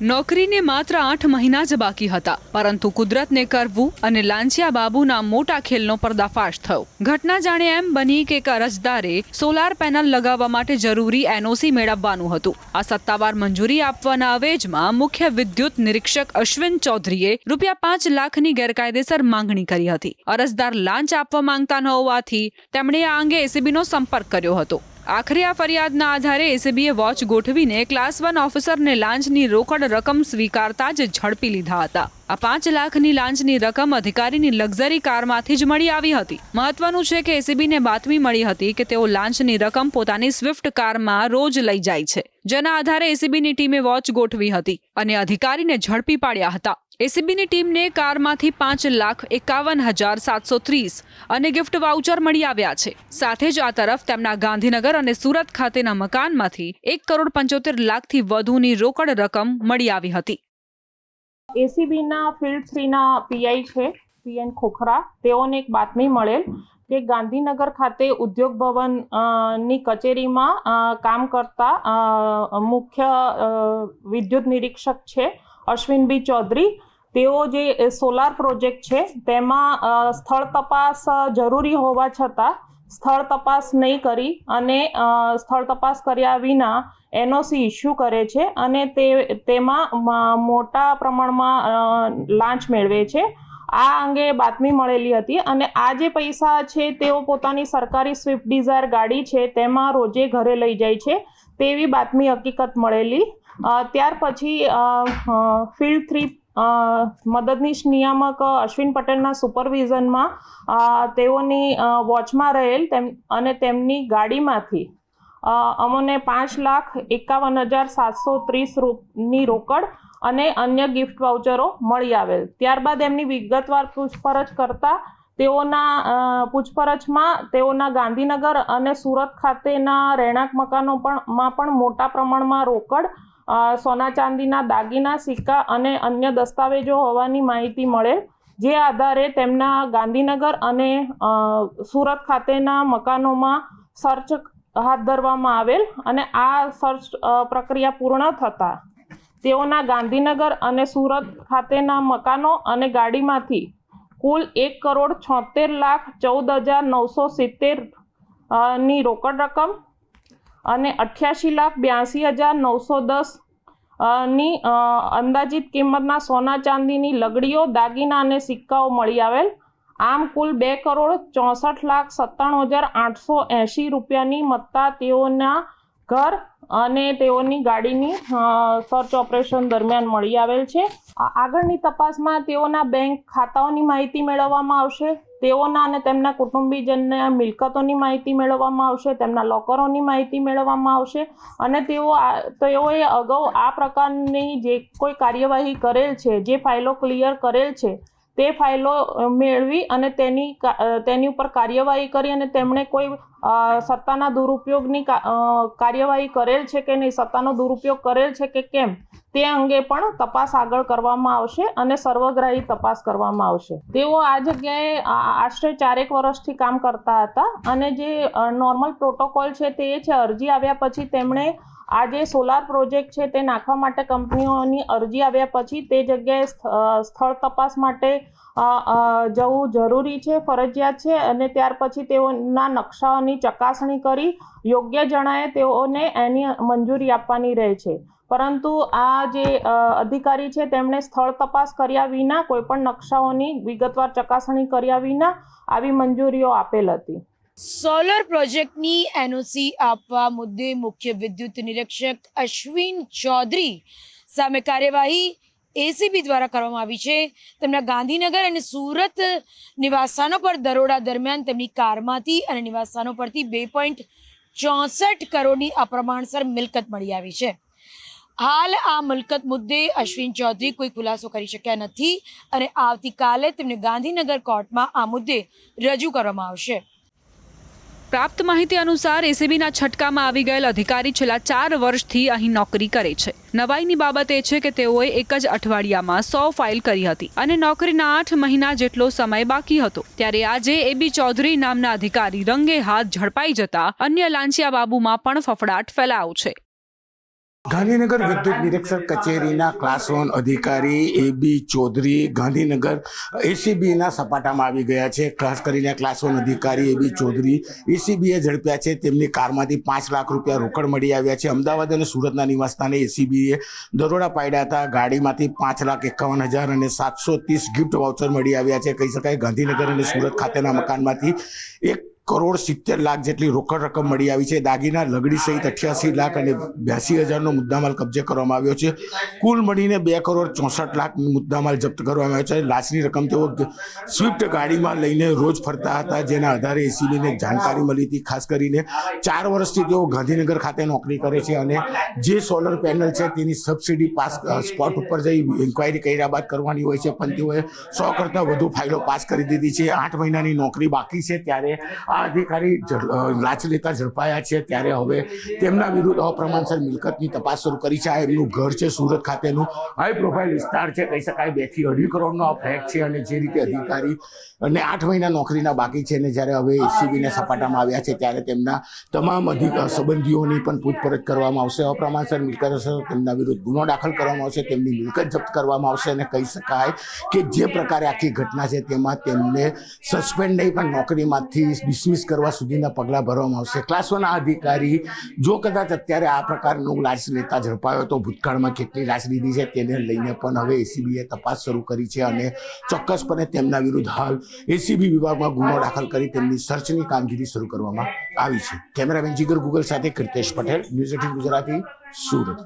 નોકરીને માત્ર 8 મહિના જ બાકી હતા, પરંતુ કુદરતને કરવું અને લાંચિયા બાબુના મોટા ખેલનો પર્દાફાશ થયો। ઘટના જાણે એમ બની કે એક અરજદારે સોલાર પેનલ લગાવવા માટે જરૂરી એનઓસી મેળવવાનું હતું। આ સત્તાવાર મંજૂરી આપવાના અવેજમાં મુખ્ય વિદ્યુત નિરીક્ષક અશ્વિન ચૌધરીએ ₹5 લાખની ગેરકાયદેસર માંગણી કરી હતી। અરજદાર લાંચ આપવા માંગતા ન હોવાથી તેમણે આ અંગે એસીબીનો સંપર્ક કર્યો હતો। આખરે આ ફરિયાદના આધારે એસીબીએ વોચ ગોઠવીને ક્લાસ 1 ઓફિસરને લાંચની રોકડ રકમ સ્વીકારતા જ ઝડપી લીધા હતા। આ 5 લાખની લાંચની રકમ અધિકારીની લક્ઝરી કારમાંથી જ મળી આવી હતી। મહત્વનું છે કે એસીબીને બાતમી મળી હતી કે તેઓ લાંચની રકમ પોતાની સ્વિફ્ટ કારમાં રોજ લઈ જાય છે, જેના આધારે એસીબીની ટીમે વોચ ગોઠવી હતી અને અધિકારીને ઝડપી પાડ્યા હતા। એસીબીની ટીમને કારમાંથી 5,51,730 અને ગિફ્ટ વાઉચર મળી આવ્યા છે। સાથે જ આ તરફ તેમના ગાંધીનગર અને સુરત ખાતેના મકાનમાંથી 1,75 લાખથી વધુની રોકડ રકમ મળી આવી હતી। એસીબીના ફિલ્ડ 3ના પીઆઈ છે પીએન ખોખરા, તેઓને એક બાતમી મળેલ કે ગાંધીનગર ખાતે ઉદ્યોગ ભવન ની કચેરીમાં કામ કરતા મુખ્ય વિદ્યુત નિરીક્ષક છે અશ્વિનબી ચૌધરી, તેઓ જે સોલાર પ્રોજેક્ટ છે તેમાં સ્થળ તપાસ જરૂરી હોવા છતાં સ્થળ તપાસ નહીં કરી અને સ્થળ તપાસ કર્યા વિના એનઓસી ઇસ્યુ કરે છે અને તેમાં મોટા પ્રમાણમાં લાંચ મેળવે છે। આ અંગે બાતમી મળેલી હતી અને આ જે પૈસા છે તેઓ પોતાની સરકારી સ્વિફ્ટ ડિઝાયર ગાડી છે તેમાં રોજે ઘરે લઈ જાય છે તેવી બાતમી હકીકત મળેલી। ત્યાર પછી ફિલ્ડ 3 મદદનીશ નિયામક અશ્વિન પટેલના સુપરવિઝનમાં તેઓની વોચમાં રહેલ અને તેમની ગાડીમાંથી અમને 5,51,730 રોકડ અને અન્ય ગિફ્ટ વાઉચરો મળી આવેલ। ત્યારબાદ એમની વિગતવાર પૂછપરછ કરતા પૂછપરછમાં તેઓના ગાંધીનગર અને સુરત ખાતેના રહેણાંક મકાનોમાં પણ મોટા પ્રમાણમાં રોકડ, સોના ચાંદીના દાગીના, સિક્કા અને અન્ય દસ્તાવેજો હોવાની માહિતી મળે, જે આધારે તેમના ગાંધીનગર અને સુરત ખાતેના મકાનોમાં સર્ચ હાથ ધરવામાં આવેલ અને આ સર્ચ પ્રક્રિયા પૂર્ણ થતાં તેઓના ગાંધીનગર અને સુરત ખાતેના મકાનો અને ગાડીમાંથી કુલ 1,76,14,970 ની રોકડ રકમ અને 88,82,910 ની અંદાજિત કિંમતના સોના ચાંદીની લગડીઓ, દાગીના અને સિક્કાઓ મળી આવેલ। આમ કુલ 2,64,97,880 રૂપિયાની મત્તા તેઓના ઘર અને તેઓની ગાડીની સર્ચ ઓપરેશન દરમિયાન મળી આવેલ છે। આગળની તપાસમાં તેઓના બેંક ખાતાઓની માહિતી મેળવવામાં આવશે, તેઓના અને તેમના કુટુંબીજનના મિલકતોની માહિતી મેળવવામાં આવશે, તેમના લોકરોની માહિતી મેળવવામાં આવશે અને તેઓએ અગાઉ આ પ્રકારની જે કોઈ કાર્યવાહી કરેલ છે, જે ફાઇલો ક્લિયર કરેલ છે તે ફાઇલો મેળવી અને તેની ઉપર કાર્યવાહી કરી અને તેમણે કોઈ સત્તાના દુરુપયોગની કાર્યવાહી કરેલ છે કે નહીં, સત્તાનો દુરુપયોગ કરેલ છે કે કેમ તે અંગે પણ તપાસ આગળ કરવામાં આવશે અને સર્વગ્રાહી તપાસ કરવામાં આવશે। તેઓ આ જગ્યાએ આશરે 4 વર્ષથી કામ કરતા હતા અને જે નોર્મલ પ્રોટોકોલ છે તે છે અરજી આવ્યા પછી તેમણે આ જે સોલાર પ્રોજેક્ટ છે તે નાખવા માટે કંપનીઓની અરજી આવ્યા પછી તે જગ્યાએ સ્થળ તપાસ માટે જવું જરૂરી છે, ફરજિયાત છે અને ત્યાર પછી તેઓના નકશાઓની ચકાસણી કરી યોગ્ય જણાય તેઓને એની મંજૂરી આપવાની રહે છે। પરંતુ આ જે અધિકારી છે તેમણે સ્થળ તપાસ કર્યા વિના કોઈપણ નકશાઓની વિગતવાર ચકાસણી કર્યા વિના આવી મંજૂરીઓ આપેલ હતી। સોલર પ્રોજેક્ટની એનઓસી આપવા મુદ્દે મુખ્ય વિદ્યુત નિરીક્ષક અશ્વિન ચૌધરી સામે કાર્યવાહી એસીબી દ્વારા કરવામાં આવી છે। તેમના ગાંધીનગર અને સુરત નિવાસસ્થાનો પર દરોડા દરમિયાન તેમની કારમાંથી અને નિવાસસ્થાનો પરથી 2.64 કરોડની અપ્રમાણસર મિલકત મળી આવી છે। હાલ આ મિલકત મુદ્દે અશ્વિન ચૌધરી કોઈ ખુલાસો કરી શક્યા નથી અને આવતીકાલે તેમને ગાંધીનગર કોર્ટમાં આ મુદ્દે રજૂ કરવામાં આવશે। પ્રાપ્ત માહિતી અનુસાર એસીબીના છટકામાં આવી ગયેલ અધિકારી છેલ્લા 4 વર્ષથી અહીં નોકરી કરે છે। નવાઈની બાબત એ છે કે તેઓએ એક જ અઠવાડિયામાં 100 ફાઇલ કરી હતી અને નોકરીના 8 મહિના જેટલો સમય બાકી હતો। ત્યારે આજે એબી ચૌધરી નામના અધિકારી રંગે હાથ ઝડપાઈ જતા અન્ય લાંચિયા બાબુમાં પણ ફફડાટ ફેલાયો છે। ગાંધીનગર વિદ્યુત નિરીક્ષક કચેરીના ક્લાસ 1 અધિકારી AB ચૌધરી ગાંધીનગર એસીબીના સપાટામાં આવી ગયા છે. ખાસ કરીને ક્લાસ 1 અધિકારી AB ચૌધરી એસીબીએ ઝડપ્યા છે. તેમની કારમાંથી 5 લાખ રૂપિયા રોકડ મળી આવ્યા છે. અમદાવાદ અને સુરતના નિવાસસ્થાને એસીબીએ દરોડા પાડ્યા હતા. ગાડીમાંથી 5,51,000 અને 730 ગિફ્ટ વાઉચર મળી આવ્યા છે. કહી શકાય ગાંધીનગર અને સુરત ખાતેના મકાનમાંથી 1,70,00,000 જેટલી રોકડ રકમ મળી આવી છે. દાગીના લગડી સહિત 88 લાખ અને 82,000નો મુદ્દામાલ કબજે કરવામાં આવ્યો છે. કુલ મળીને 2,64,00,000 મુદ્દામાલ જપ્ત કરવામાં આવ્યો છે. લાંચની રકમ તેઓ સ્વિફ્ટ ગાડીમાં લઈને રોજ ફરતા હતા, જેના આધારે એસીબીને જાણકારી મળી હતી. ખાસ કરીને 4 વર્ષથી તેઓ ગાંધીનગર ખાતે નોકરી કરે છે અને જે સોલર પેનલ છે તેની સબસિડી પાસ સ્પોટ ઉપર જઈ ઇન્ક્વાયરી કર્યા બાદ કરવાની હોય છે, પણ તેઓએ 100 કરતાં વધુ ફાઇલો પાસ કરી દીધી છે. 8 મહિનાની નોકરી બાકી છે ત્યારે આ અધિકારી લાંચ લેતા ઝડપાયા છે. ત્યારે હવે તેમના વિરુદ્ધ અપ્રમાણસર મિલકતની તપાસ શરૂ કરી છે. આ એમનું ઘર છે સુરત ખાતેનું હાઈ પ્રોફાઇલ વિસ્તાર છે. કહી શકાય 2 થી 2.5 કરોડનો આ ફ્લેટ છે અને જે રીતે અધિકારી અને 8 મહિના નોકરીના બાકી છે અને જ્યારે હવે એસીબીના સપાટામાં આવ્યા છે ત્યારે તેમના તમામ સંબંધીઓની પણ પૂછપરછ કરવામાં આવશે. અપ્રમાણસર મિલકત હશે તેમના વિરુદ્ધ ગુનો દાખલ કરવામાં આવશે, તેમની મિલકત જપ્ત કરવામાં આવશે અને કહી શકાય કે જે પ્રકારે આખી ઘટના છે તેમાં તેમને સસ્પેન્ડ નહીં પણ નોકરીમાંથી ડિસમિસ કરવા સુધીના પગલાં ભરવામાં આવશે. ક્લાસ 1 અધિકારી જો કદાચ અત્યારે આ પ્રકારનું લાંચ લેતા ઝડપાયો તો ભૂતકાળમાં કેટલી લાંચ લીધી છે તેને લઈને પણ હવે એસીબીએ તપાસ શરૂ કરી છે અને ચોક્કસપણે તેમના વિરુદ્ધ હાલ એસીબી વિભાગમાં ગુનો દાખલ કરી તેમની સર્ચની કામગીરી શરૂ કરવામાં આવી છે. કેમેરામેન જીગર ગુગલ સાથે કૃતેશ પટેલ, ન્યૂઝ 18 ગુજરાતી, સુરત.